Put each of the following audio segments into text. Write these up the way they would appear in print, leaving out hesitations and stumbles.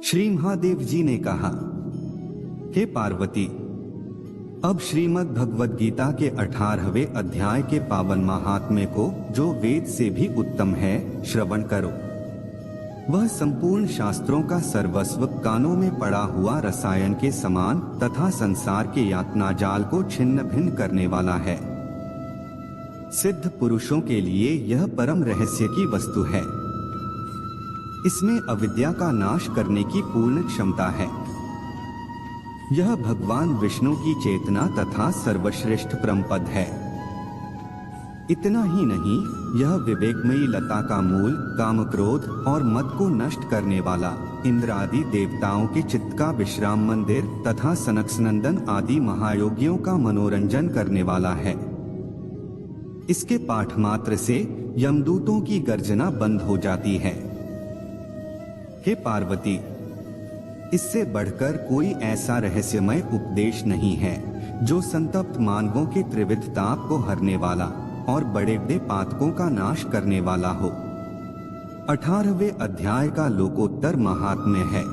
श्री महादेव जी ने कहा, हे पार्वती, अब श्रीमद् भगवद गीता के 18वें अध्याय के पावन महात्म्य को, जो वेद से भी उत्तम है, श्रवण करो। वह संपूर्ण शास्त्रों का सर्वस्व, कानों में पड़ा हुआ रसायन के समान तथा संसार के यातना जाल को छिन्न भिन्न करने वाला है। सिद्ध पुरुषों के लिए यह परम रहस्य की वस्तु है। इसमें अविद्या का नाश करने की पूर्ण क्षमता है। यह भगवान विष्णु की चेतना तथा सर्वश्रेष्ठ परमपद है। इतना ही नहीं, यह विवेकमयी लता का मूल, काम, क्रोध और मद को नष्ट करने वाला, इंद्र आदि देवताओं के चित्त का विश्राम मंदिर तथा सनक सनंदन आदि महायोगियों का मनोरंजन करने वाला है। इसके पाठ मात्र से यमदूतों की गर्जना बंद हो जाती है। हे पार्वती, इससे बढ़कर कोई ऐसा रहस्यमय उपदेश नहीं है जो संतप्त मानवों के त्रिविध ताप को हरने वाला और बड़े बड़े पातकों का नाश करने वाला हो। 18वें अध्याय का लोकोत्तर महात्म्य है।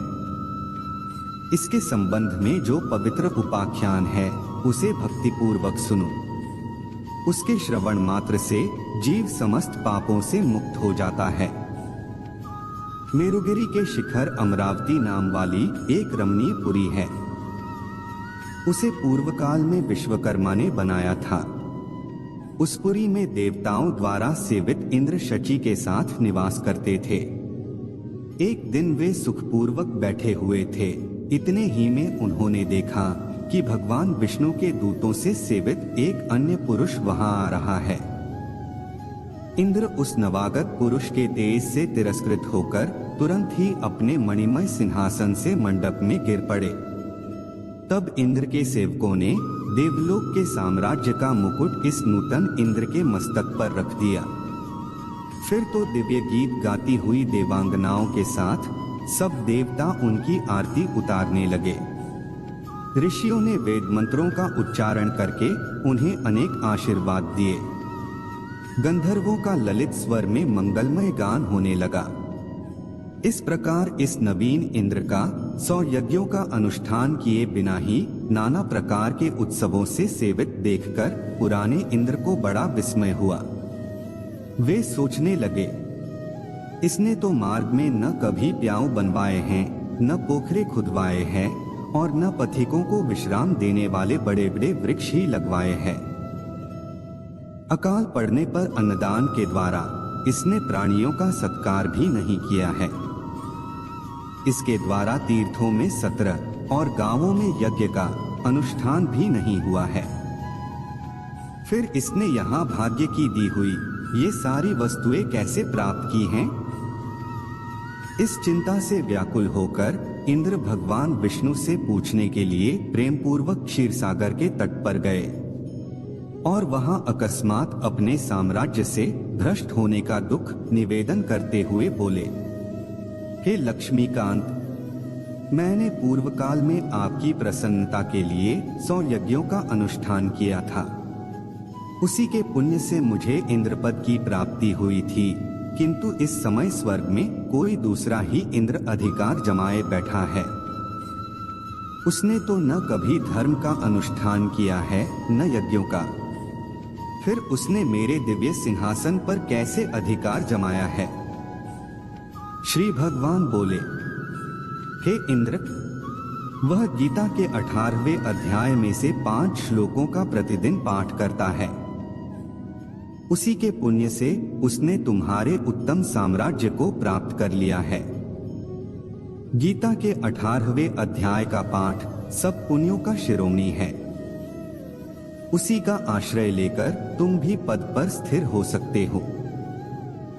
इसके संबंध में जो पवित्र उपाख्यान है, उसे भक्तिपूर्वक सुनो। उसके श्रवण मात्र से जीव समस्त पापों से मुक्त हो जाता है। मेरुगिरी के शिखर अमरावती नाम वाली एक रमणीय पुरी है। उसे पूर्व काल में विश्वकर्मा ने बनाया था। उस पुरी में देवताओं द्वारा सेवित इंद्र शची के साथ निवास करते थे। एक दिन वे सुखपूर्वक बैठे हुए थे। इतने ही में उन्होंने देखा कि भगवान विष्णु के दूतों से सेवित एक अन्य पुरुष वहां आ रहा है। इंद्र उस नवागत पुरुष के तेज से तिरस्कृत होकर तुरंत ही अपने मणिमय सिंहासन से मंडप में गिर पड़े। तब इंद्र के सेवकों ने देवलोक के साम्राज्य का मुकुट इस नूतन इंद्र के मस्तक पर रख दिया। फिर तो दिव्य गीत गाती हुई देवांगनाओं के साथ सब देवता उनकी आरती उतारने लगे। ऋषियों ने वेद मंत्रों का उच्चारण करके उन्हें अनेक आशीर्वाद दिए। गंधर्वों का ललित स्वर में मंगलमय गान होने लगा। इस प्रकार इस नवीन इंद्र का 100 यज्ञों का अनुष्ठान किए बिना ही नाना प्रकार के उत्सवों से सेवित देखकर पुराने इंद्र को बड़ा विस्मय हुआ। वे सोचने लगे, इसने तो मार्ग में न कभी प्याऊ बनवाए हैं, न पोखरे खुदवाए हैं और न पथिकों को विश्राम देने वाले बड़े बड़े वृक्ष ही लगवाए हैं। अकाल पड़ने पर अन्नदान के द्वारा इसने प्राणियों का सत्कार भी नहीं किया है। इसके द्वारा तीर्थों में सत्र और गांवों में यज्ञ का अनुष्ठान भी नहीं हुआ है। फिर इसने यहाँ भाग्य की दी हुई ये सारी वस्तुएं कैसे प्राप्त की हैं? इस चिंता से व्याकुल होकर इंद्र भगवान विष्णु से पूछने के लिए प्रेम पूर्वक क्षीरसागर के तट पर गए और वहां अकस्मात अपने साम्राज्य से भ्रष्ट होने का दुख निवेदन करते हुए बोले, हे लक्ष्मीकांत, मैंने पूर्व काल में आपकी प्रसन्नता के लिए 100 यज्ञों का अनुष्ठान किया था। उसी के पुण्य से मुझे इंद्रपद की प्राप्ति हुई थी, किंतु इस समय स्वर्ग में कोई दूसरा ही इंद्र अधिकार जमाए बैठा है। उसने तो न कभी धर्म का अनुष्ठान किया है, न यज्ञों का। फिर उसने मेरे दिव्य सिंहासन पर कैसे अधिकार जमाया है? श्री भगवान बोले, हे इंद्र, वह गीता के 18वें अध्याय में से 5 श्लोकों का प्रतिदिन पाठ करता है। उसी के पुण्य से उसने तुम्हारे उत्तम साम्राज्य को प्राप्त कर लिया है। गीता के 18वें अध्याय का पाठ सब पुण्यों का शिरोमणि है। उसी का आश्रय लेकर तुम भी पद पर स्थिर हो सकते हो।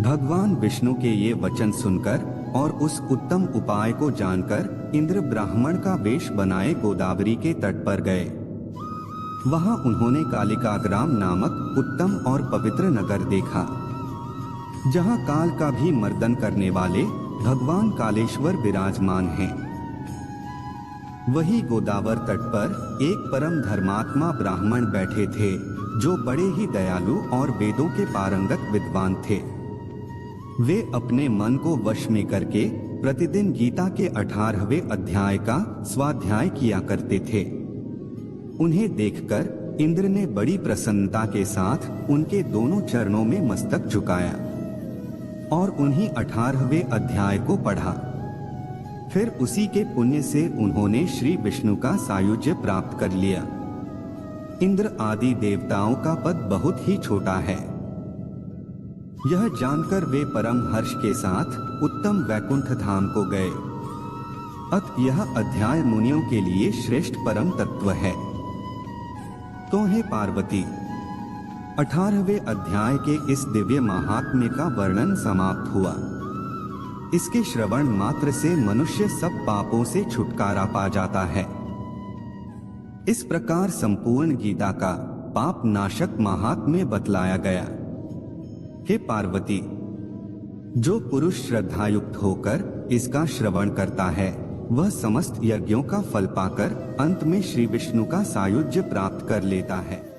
भगवान विष्णु के ये वचन सुनकर और उस उत्तम उपाय को जानकर इंद्र ब्राह्मण का वेश बनाए गोदावरी के तट पर गए। वहां उन्होंने कालिकाग्राम नामक उत्तम और पवित्र नगर देखा, जहां काल का भी मर्दन करने वाले भगवान कालेश्वर विराजमान हैं। वही गोदावर तट पर एक परम धर्मात्मा ब्राह्मण बैठे थे, जो बड़े ही दयालु और वेदों के पारंगत विद्वान थे। वे अपने मन को वश में करके प्रतिदिन गीता के 18वें अध्याय का स्वाध्याय किया करते थे। उन्हें देखकर इंद्र ने बड़ी प्रसन्नता के साथ उनके दोनों चरणों में मस्तक झुकाया और उन्हीं 18वें अध्याय को पढ़ा। फिर उसी के पुण्य से उन्होंने श्री विष्णु का सायुज्य प्राप्त कर लिया। इंद्र आदि देवताओं का पद बहुत ही छोटा है। यह जानकर वे परम हर्ष के साथ उत्तम वैकुंठ धाम को गए। अत यह अध्याय मुनियों के लिए श्रेष्ठ परम तत्व है। तो हे पार्वती, 18वें अध्याय के इस दिव्य महात्म्य का वर्णन समाप्त हुआ। इसके श्रवण मात्र से मनुष्य सब पापों से छुटकारा पा जाता है। इस प्रकार संपूर्ण गीता का पाप नाशक महात्म्य बतलाया गया। हे पार्वती, जो पुरुष श्रद्धायुक्त होकर इसका श्रवण करता है वह समस्त यज्ञों का फल पाकर अंत में श्री विष्णु का सायुज्य प्राप्त कर लेता है।